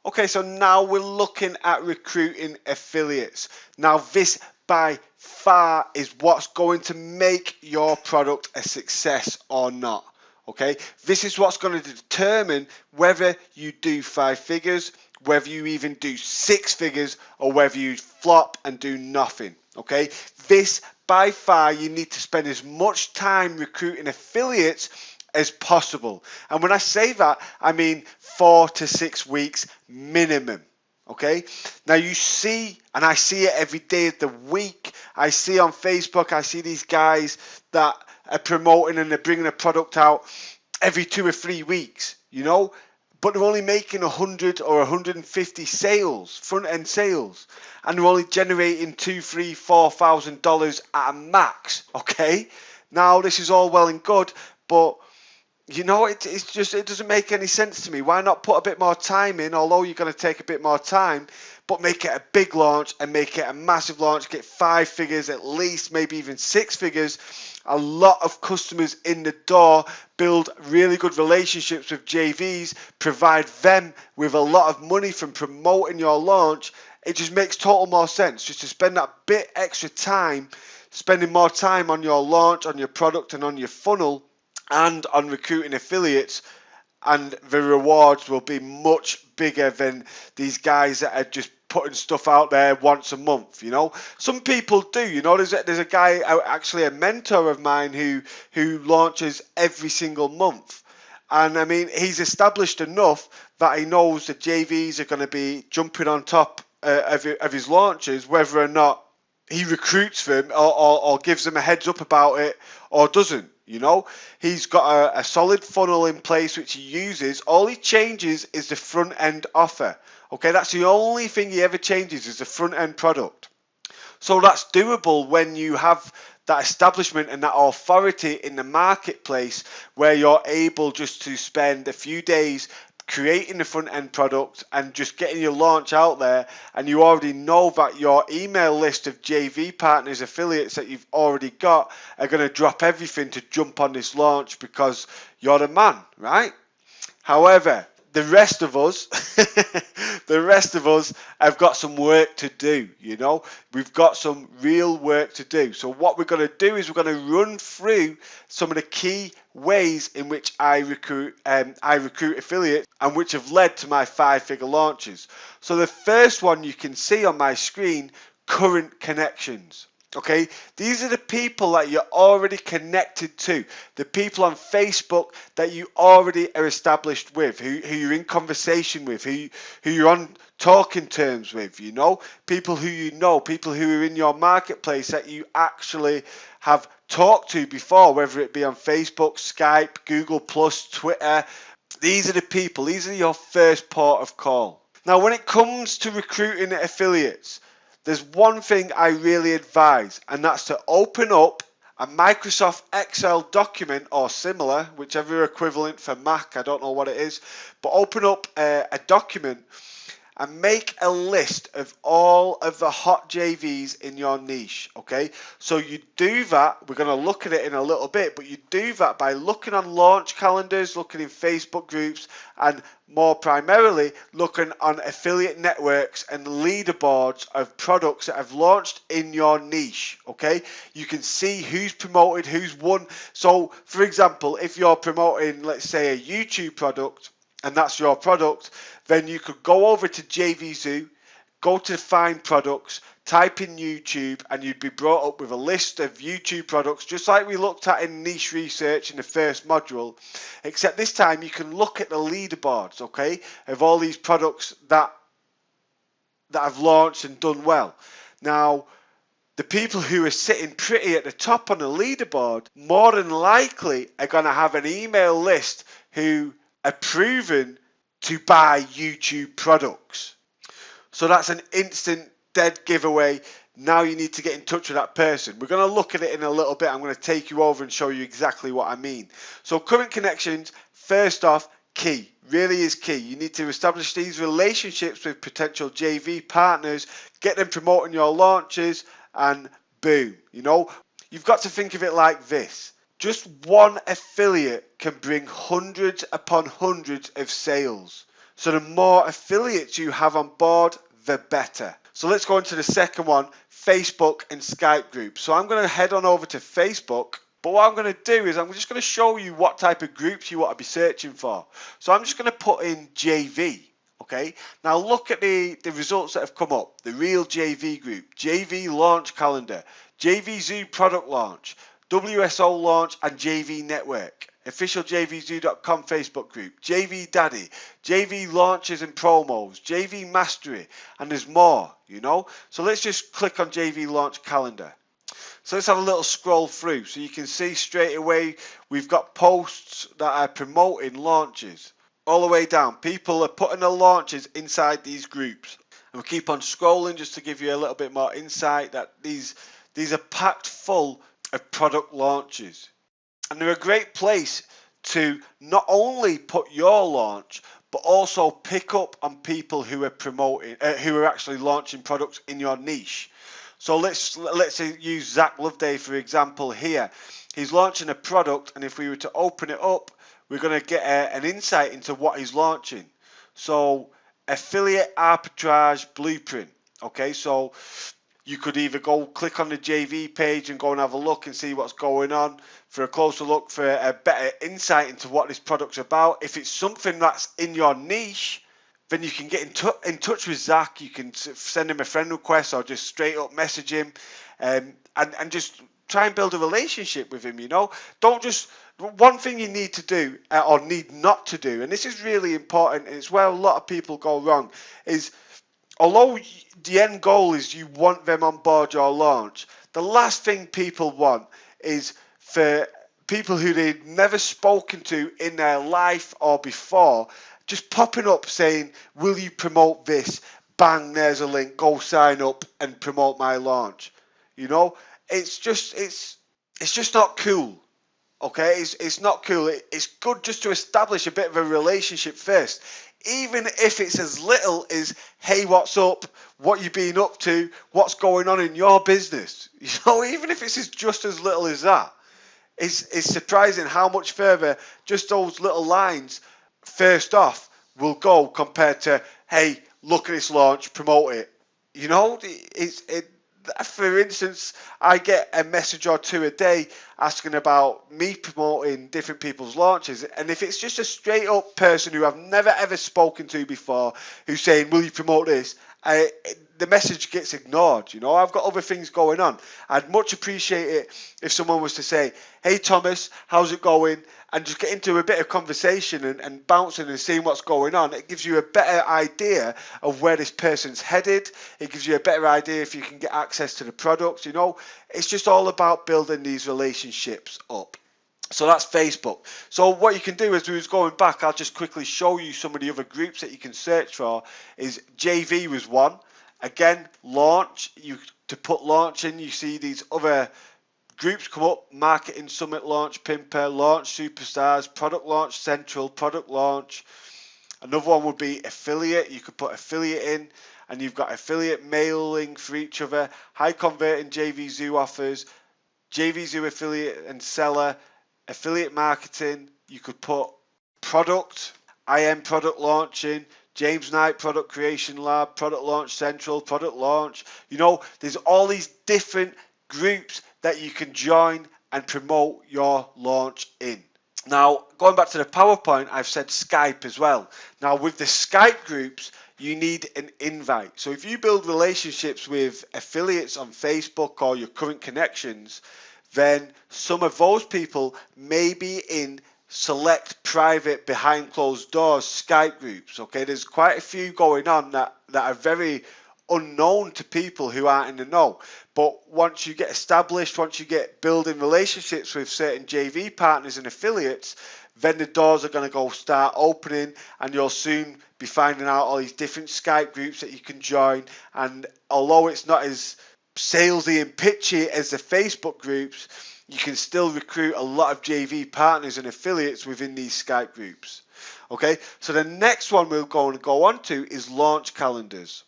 Okay, so now we're looking at recruiting affiliates. Now this by far is what's going to make your product a success or not. Okay, this is what's going to determine whether you do 5 figures, whether you even do 6 figures, or whether you flop and do nothing. Okay, this by far you need to spend as much time recruiting affiliates as possible. And when I say that, I mean 4 to 6 weeks minimum. Okay, now you see, and I see it every day of the week. I see on Facebook, I see these guys that are promoting and they're bringing a product out every 2 or 3 weeks, you know, but they're only making 100 or 150 sales, front end sales, and they're only generating $2, $3, $4,000 at a max. Okay, now this is all well and good, but you know, it's just, it doesn't make any sense to me. Why not put a bit more time in, although you're going to take a bit more time, but make it a big launch and make it a massive launch, get 5 figures at least, maybe even 6 figures, a lot of customers in the door, build really good relationships with JVs, provide them with a lot of money from promoting your launch. It just makes total more sense just to spend that bit extra time, spending more time on your launch, on your product and on your funnel, and on recruiting affiliates, and the rewards will be much bigger than these guys that are just putting stuff out there once a month. You know, some people do. You know, there's a guy, actually a mentor of mine, who launches every single month. And I mean, he's established enough that he knows the JVs are going to be jumping on top of his launches, whether or not he recruits them or gives them a heads up about it or doesn't. You know, he's got a solid funnel in place which he uses. All he changes is the front end offer. Okay, that's the only thing he ever changes, is the front end product. So that's doable when you have that establishment and that authority in the marketplace, where you're able just to spend a few days creating the front end product and just getting your launch out there, and you already know that your email list of JV partners, affiliates that you've already got, are going to drop everything to jump on this launch because you're the man, right? However, the rest of us, the rest of us have got some work to do. You know, we've got some real work to do. So what we're going to do is we're going to run through some of the key ways in which I recruit affiliates, and which have led to my 5-figure launches. So the first one you can see on my screen: current connections. Okay, these are the people that you're already connected to, the people on Facebook that you already are established with, who you're in conversation with, who you're on talking terms with, you know, people people who are in your marketplace that you actually have talked to before, whether it be on Facebook, Skype, Google Plus, Twitter. These are the people, these are your first port of call. Now, when it comes to recruiting affiliates, there's one thing I really advise, and that's to open up a Microsoft Excel document or similar, whichever equivalent for Mac, I don't know what it is, but open up a document and make a list of all of the hot JVs in your niche. Okay, so you do that, we're going to look at it in a little bit, but you do that by looking on launch calendars, looking in Facebook groups, and more primarily looking on affiliate networks and leaderboards of products that have launched in your niche. Okay, you can see who's promoted, who's won. So for example, if you're promoting, let's say, a YouTube product, and that's your product, then you could go over to JVZoo, go to find products, type in YouTube, and you'd be brought up with a list of YouTube products, just like we looked at in niche research in the first module, except this time you can look at the leaderboards, okay, of all these products that have launched and done well. Now, the people who are sitting pretty at the top on the leaderboard more than likely are going to have an email list who are proven to buy YouTube products. So that's an instant dead giveaway. Now you need to get in touch with that person. We're going to look at it in a little bit. I'm going to take you over and show you exactly what I mean. So current connections, first off, key, really is key. You need to establish these relationships with potential JV partners, get them promoting your launches, and boom, you know, you've got to think of it like this. Just one affiliate can bring hundreds upon hundreds of sales. So the more affiliates you have on board, the better. So let's go into the second one, Facebook and Skype groups. So I'm going to head on over to Facebook. But what I'm going to do is I'm just going to show you what type of groups you want to be searching for. So I'm just going to put in JV. Okay, now look at the results that have come up. The Real JV group, JV Launch Calendar, JV Zoo Product Launch, WSO Launch and JV Network, official JVZoo.com Facebook group, JV Daddy, JV Launches and Promos, JV Mastery, and there's more, you know. So let's just click on JV Launch Calendar. So let's have a little scroll through so you can see straight away we've got posts that are promoting launches. All the way down, people are putting their launches inside these groups. And we'll keep on scrolling just to give you a little bit more insight that these are packed full of product launches. And they're a great place to not only put your launch, but also pick up on people who are promoting, who are actually launching products in your niche. So let's use Zach Loveday for example here. He's launching a product, and if we were to open it up, we're going to get an insight into what he's launching. So affiliate arbitrage blueprint. Okay, so you could either go click on the JV page and go and have a look and see what's going on for a closer look, for a better insight into what this product's about. If it's something that's in your niche, then you can get in touch with Zach. You can send him a friend request or just straight up message him, and just try and build a relationship with him. You know, don't just, one thing you need to do or need not to do, and this is really important, and it's where a lot of people go wrong, is although the end goal is you want them on board your launch, the last thing people want is for people who they've never spoken to in their life or before just popping up saying, will you promote this? Bang, there's a link, go sign up and promote my launch. You know, it's just not cool. Okay, it's not cool. It's good just to establish a bit of a relationship first, even if it's as little as, hey, what's up, what you been up to, what's going on in your business. You know, even if it's just as little as that, it's surprising how much further just those little lines first off will go compared to, hey, look at this launch, promote it. You know, for instance, I get a message or two a day asking about me promoting different people's launches, and if it's just a straight up person who I've never ever spoken to before who's saying, will you promote this, the message gets ignored. You know, I've got other things going on. I'd much appreciate it if someone was to say, hey Thomas, how's it going, and just get into a bit of conversation and bouncing and seeing what's going on. It gives you a better idea of where this person's headed. It gives you a better idea if you can get access to the products. You know, it's just all about building these relationships up. So that's Facebook. So what you can do as we was going back, I'll just quickly show you some of the other groups that you can search for. Is JV was one. Again, launch. To put launch in, you see these other groups come up: Marketing Summit Launch, Pimper, Launch Superstars, Product Launch Central, Product Launch. Another one would be affiliate. You could put affiliate in, and you've got affiliate mailing for each other, high converting JV Zoo offers, JV Zoo affiliate and seller, affiliate marketing. You could put product, IM product launching, James Knight Product Creation Lab, Product Launch Central, Product Launch. You know, there's all these different groups that you can join and promote your launch in. Now, going back to the PowerPoint, I've said Skype as well. Now, with the Skype groups, you need an invite. So if you build relationships with affiliates on Facebook or your current connections, then some of those people may be in select private behind closed doors Skype groups. Okay, there's quite a few going on that are very unknown to people who aren't in the know. But once you get established, once you get building relationships with certain JV partners and affiliates, then the doors are going to go start opening, and you'll soon be finding out all these different Skype groups that you can join. And although it's not as salesy and pitchy as the Facebook groups, you can still recruit a lot of JV partners and affiliates within these Skype groups. Okay, so the next one we're going to go on to is launch calendars.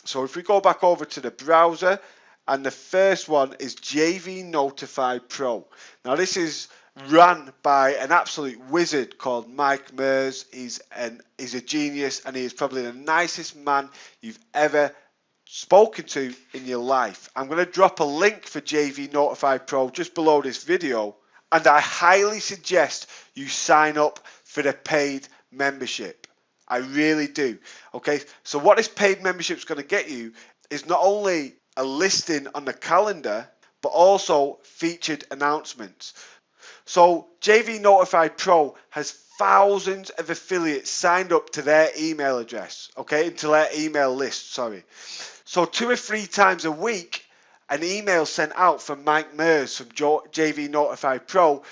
So if we go back over to the browser, and the first one is JV Notify Pro. Now this is ran by an absolute wizard called Mike Mears. He's a genius, and he is probably the nicest man you've ever spoken to in your life. I'm going to drop a link for JV Notify Pro just below this video, and I highly suggest you sign up for the paid membership. I really do. Okay, so what this paid membership is going to get you is not only a listing on the calendar, but also featured announcements. So JV Notify Pro has thousands of affiliates signed up to their email address, okay, into their email list, sorry. So 2 or 3 times a week, an email sent out from Mike Mears from JV Notify Pro.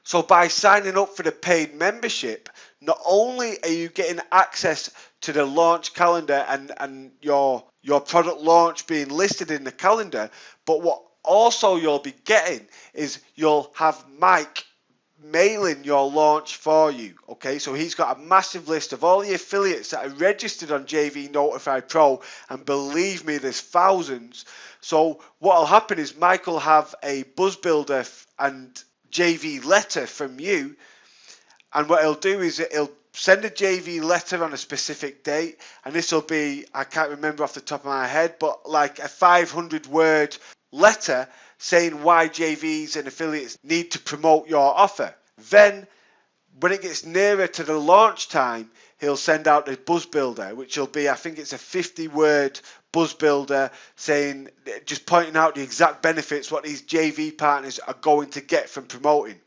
So by signing up for the paid membership, not only are you getting access to the launch calendar and your product launch being listed in the calendar, but what also you'll be getting is you'll have Mike mailing your launch for you. Okay, so he's got a massive list of all the affiliates that are registered on JV Notify Pro, and believe me, there's thousands. So what will happen is Mike will have a buzz builder and JV letter from you, and what he'll do is he'll send a JV letter on a specific date, and this will be, I can't remember off the top of my head, but like a 500 word letter saying why JVs and affiliates need to promote your offer. Then when it gets nearer to the launch time, he'll send out the buzz builder, which will be, I think it's a 50 word buzz builder saying, just pointing out the exact benefits what these JV partners are going to get from promoting.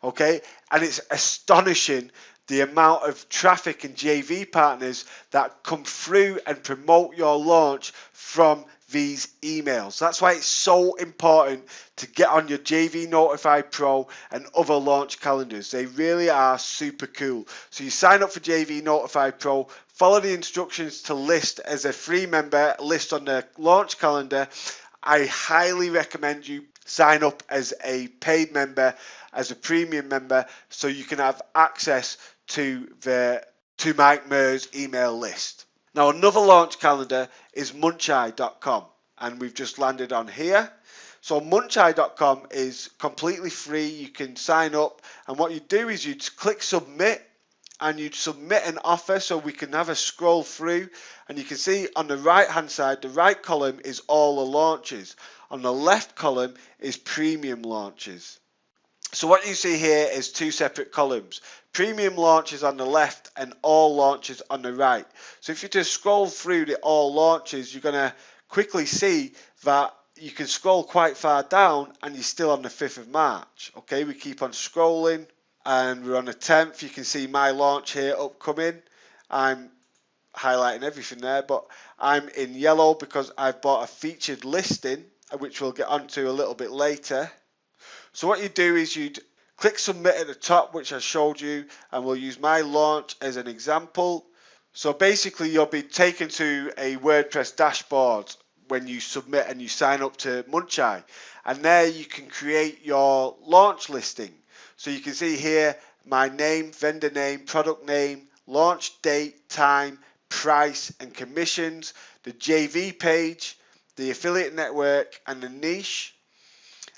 Okay, and it's astonishing the amount of traffic and JV partners that come through and promote your launch from these emails. That's why it's so important to get on your JV Notify Pro and other launch calendars. They really are super cool. So you sign up for JV Notify Pro, follow the instructions to list as a free member, list on the launch calendar. I highly recommend you sign up as a paid member, as a premium member, so you can have access to Mike Mears' email list. Now another launch calendar is Muncheye.com, and we've just landed on here. So Muncheye.com is completely free. You can sign up, and what you do is you click submit, and you submit an offer, so we can have a scroll through, and you can see on the right hand side, the right column is all the launches. On the left column is premium launches. So what you see here is 2 separate columns. Premium launches on the left and all launches on the right. So if you just scroll through the all launches, you're going to quickly see that you can scroll quite far down and you're still on the 5th of March. Okay, we keep on scrolling and we're on the 10th. You can see my launch here upcoming. I'm highlighting everything there, but I'm in yellow because I've bought a featured listing, which we'll get onto a little bit later. So what you do is you'd click submit at the top, which I showed you, and we'll use my launch as an example. So basically you'll be taken to a WordPress dashboard when you submit and you sign up to Muncheye, and there you can create your launch listing. So you can see here my name, vendor name, product name, launch date, time, price and commissions, the JV page, the affiliate network and the niche.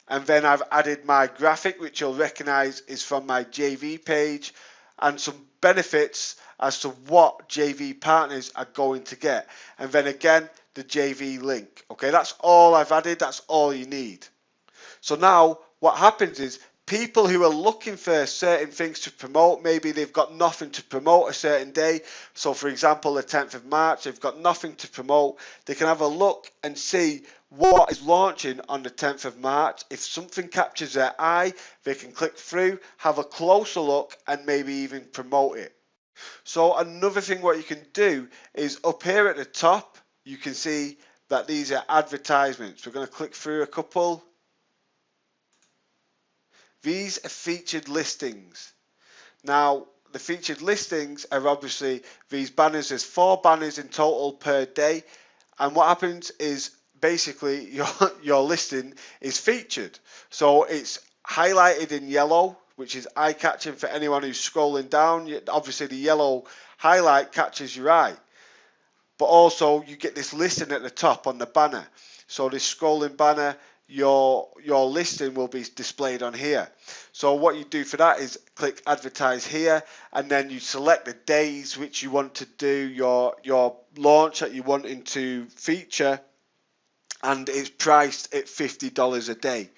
And then I've added my graphic, which you'll recognize is from my JV page, and some benefits as to what JV partners are going to get. And then again, the JV link. Okay, that's all I've added. That's all you need. So now what happens is people who are looking for certain things to promote, maybe they've got nothing to promote a certain day. So for example, the 10th of March, they've got nothing to promote. They can have a look and see what is launching on the 10th of March. If something captures their eye, they can click through, have a closer look and maybe even promote it. So another thing what you can do is up here at the top, you can see that these are advertisements. We're going to click through a couple. These are featured listings. Now, the featured listings are obviously these banners. There's 4 banners in total per day. And what happens is basically your listing is featured. So it's highlighted in yellow, which is eye-catching for anyone who's scrolling down. Obviously, the yellow highlight catches your eye. But also, you get this listing at the top on the banner. So this scrolling banner, your listing will be displayed on here. So what you do for that is click advertise here, and then you select the days which you want to do your launch that you wanting to feature, and it's priced at $50 a day.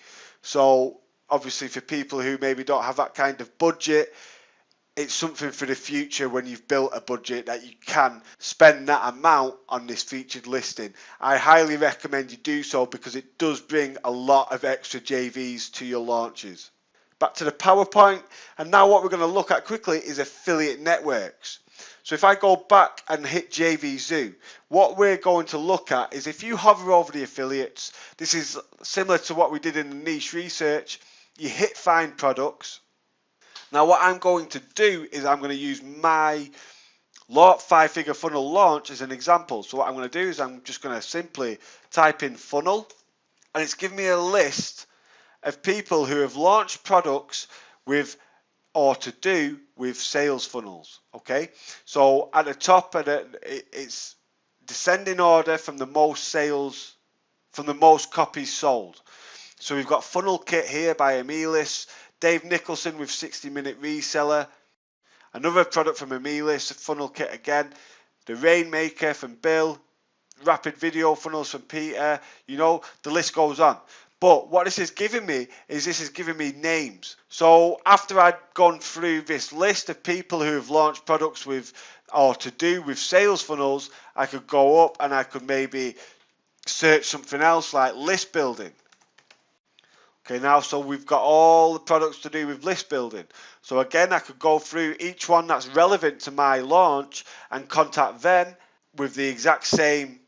So obviously for people who maybe don't have that kind of budget, it's something for the future when you've built a budget that you can spend that amount on this featured listing. I highly recommend you do so because it does bring a lot of extra JVs to your launches. Back to the PowerPoint, and now what we're going to look at quickly is affiliate networks. So if I go back and hit JVZoo, what we're going to look at is if you hover over the affiliates, this is similar to what we did in the niche research, you hit find products. Now what I'm going to do is I'm going to use my 5-figure funnel launch as an example. So what I'm going to do is I'm just going to simply type in funnel, and it's giving me a list of people who have launched products with or to do with sales funnels. Okay, so at the top it's descending order from the most sales, from the most copies sold. So we've got Funnel Kit here by Amelis, Dave Nicholson with 60-minute reseller, another product from Amelis, Funnel Kit again, the Rainmaker from Bill, Rapid Video Funnels from Peter, you know, the list goes on. But what this is giving me is this is giving me names. So after I'd gone through this list of people who have launched products with or to do with sales funnels, I could go up and I could maybe search something else like list building. Okay, now so we've got all the products to do with list building. So again, I could go through each one that's relevant to my launch and contact them with the exact same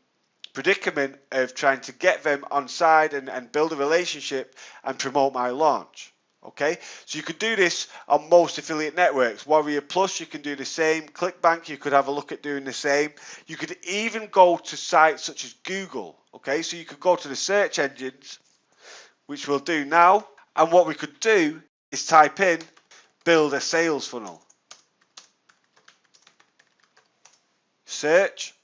predicament of trying to get them on side and build a relationship and promote my launch. Okay, so you could do this on most affiliate networks. Warrior Plus, you can do the same. ClickBank, you could have a look at doing the same. You could even go to sites such as Google. Okay, so you could go to the search engines, which we'll do now, and what we could do is type in build a sales funnel. Search.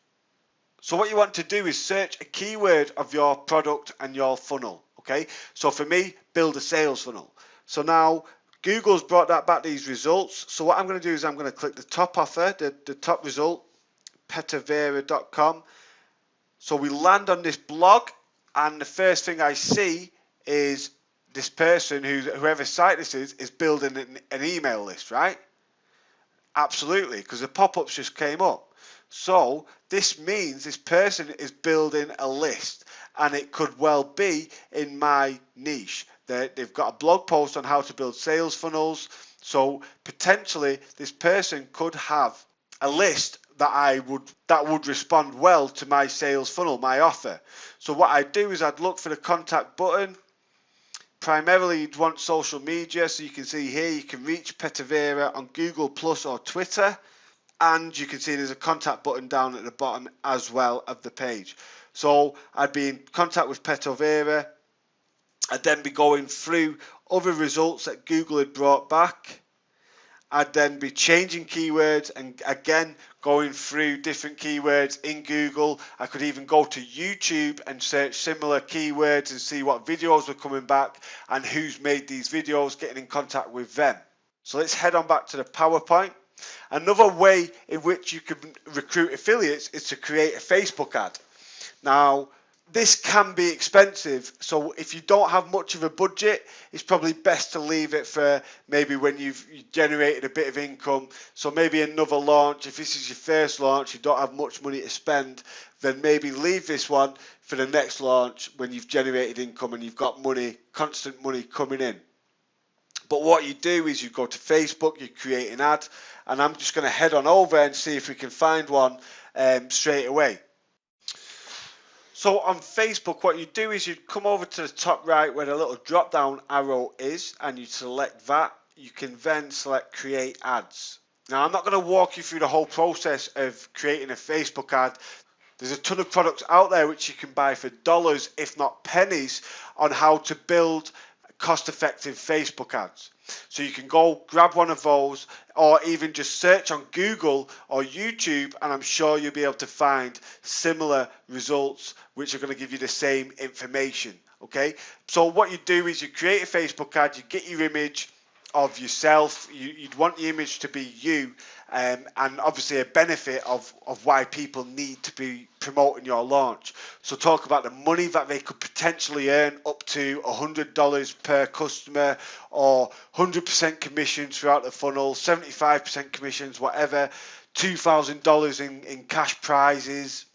So what you want to do is search a keyword of your product and your funnel. Okay, so for me, build a sales funnel. So now Google's brought that back, these results. So what I'm going to do is I'm going to click the top offer, the top result, petavera.com. So we land on this blog, and the first thing I see is this person, whoever site this is building an email list, right? Absolutely, because the pop-ups just came up. So this means this person is building a list, and it could well be in my niche. They've got a blog post on how to build sales funnels. So potentially this person could have a list that would respond well to my sales funnel, my offer. So what I do is I'd look for the contact button. Primarily you'd want social media, so you can see here you can reach Petavera on Google Plus or Twitter, and you can see there's a contact button down at the bottom as well of the page. So I'd be in contact with Petavera. I'd then be going through other results that Google had brought back. I'd then be changing keywords and again going through different keywords in Google. I could even go to YouTube and search similar keywords and see what videos were coming back and who's made these videos, getting in contact with them. So let's head on back to the PowerPoint. Another way in which you can recruit affiliates is to create a Facebook ad. Now, this can be expensive, so if you don't have much of a budget, it's probably best to leave it for maybe when you've generated a bit of income. So maybe another launch, if this is your first launch, you don't have much money to spend, then maybe leave this one for the next launch when you've generated income and you've got money, constant money coming in. But what you do is you go to Facebook, you create an ad, and I'm just going to head on over and see if we can find one straight away. So on Facebook, what you do is you come over to the top right where the little drop down arrow is, and you select that. You can then select create ads. Now I'm not going to walk you through the whole process of creating a Facebook ad. There's a ton of products out there which you can buy for dollars, if not pennies, on how to build cost-effective Facebook ads. So you can go grab one of those, or even just search on Google or YouTube, and I'm sure you'll be able to find similar results which are going to give you the same information. Okay, so what you do is you create a Facebook ad, you get your image of yourself, you'd want the image to be you, and obviously a benefit of why people need to be promoting your launch. So talk about the money that they could potentially earn, up to $100 per customer, or 100% commissions throughout the funnel, 75% commissions, whatever, $2,000 in cash prizes.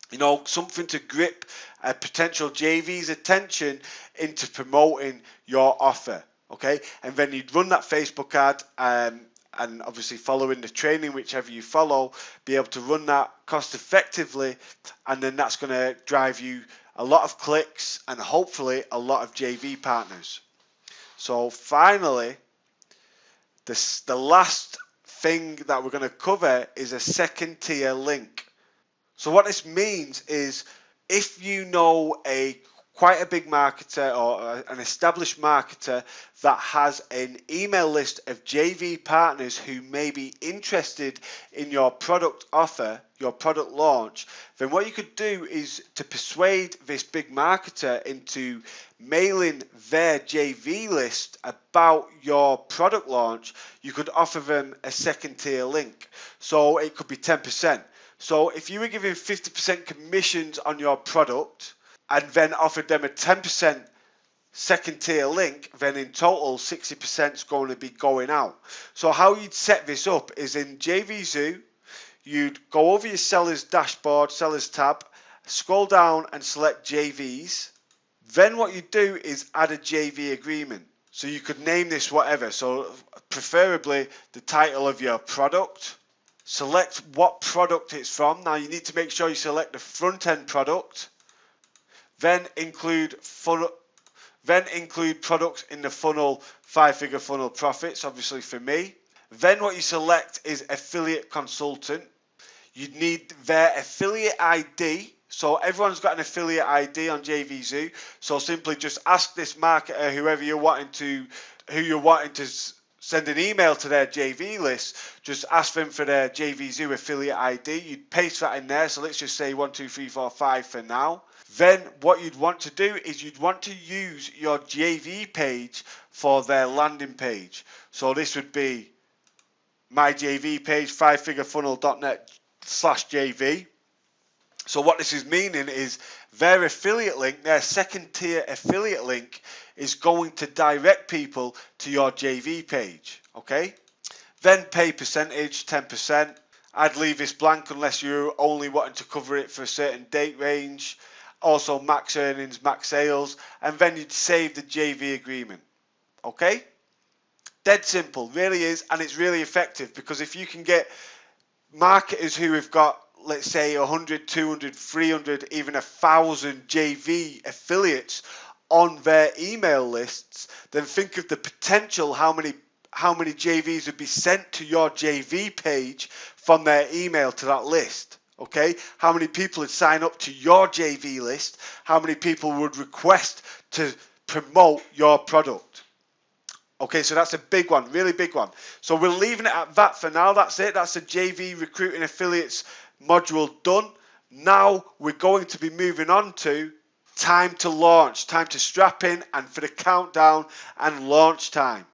You know, something to grip a potential JV's attention into promoting your offer. Okay, and then you'd run that Facebook ad, and obviously following the training, whichever you follow, be able to run that cost effectively, and then that's going to drive you a lot of clicks and hopefully a lot of JV partners. So finally, the last thing that we're going to cover is a second tier link. So what this means is, if you know quite a big marketer or an established marketer that has an email list of JV partners who may be interested in your product offer, your product launch, then what you could do is to persuade this big marketer into mailing their JV list about your product launch. You could offer them a second tier link. So it could be 10%. So if you were giving 50% commissions on your product and then offered them a 10% second tier link, then in total 60% is going to be going out. So how you'd set this up is in JVZoo, you'd go over your seller's dashboard, seller's tab, scroll down and select JVs. Then what you do is add a JV agreement. So you could name this whatever. So preferably the title of your product. Select what product it's from. Now you need to make sure you select the front end product. Then include products in the funnel, 5-figure funnel profits, obviously for me. Then what you select is affiliate consultant. You need their affiliate ID. So everyone's got an affiliate ID on JVZoo. So simply just ask this marketer, who you're wanting to send an email to their JV list, just ask them for their JVZoo affiliate ID. You'd paste that in there. So let's just say 1, 2, 3, 4, 5 for now. Then what you'd want to do is you'd want to use your JV page for their landing page. So this would be my JV page, 5figurefunnel.net/JV. So what this is meaning is their affiliate link, their second tier affiliate link, is going to direct people to your JV page. Okay? Then pay percentage, 10%. I'd leave this blank unless you're only wanting to cover it for a certain date range. Also max earnings, max sales, and then you'd save the JV agreement. Okay? Dead simple, really is, and it's really effective, because if you can get marketers who have got, let's say, 100, 200, 300, even 1,000 JV affiliates on their email lists, then think of the potential how many JVs would be sent to your JV page from their email to that list. Okay, how many people would sign up to your JV list? How many people would request to promote your product? Okay, so that's a big one, really big one. So we're leaving it at that for now. That's it. That's the JV recruiting affiliates module done. Now we're going to be moving on to time to launch, time to strap in, and for the countdown and launch time.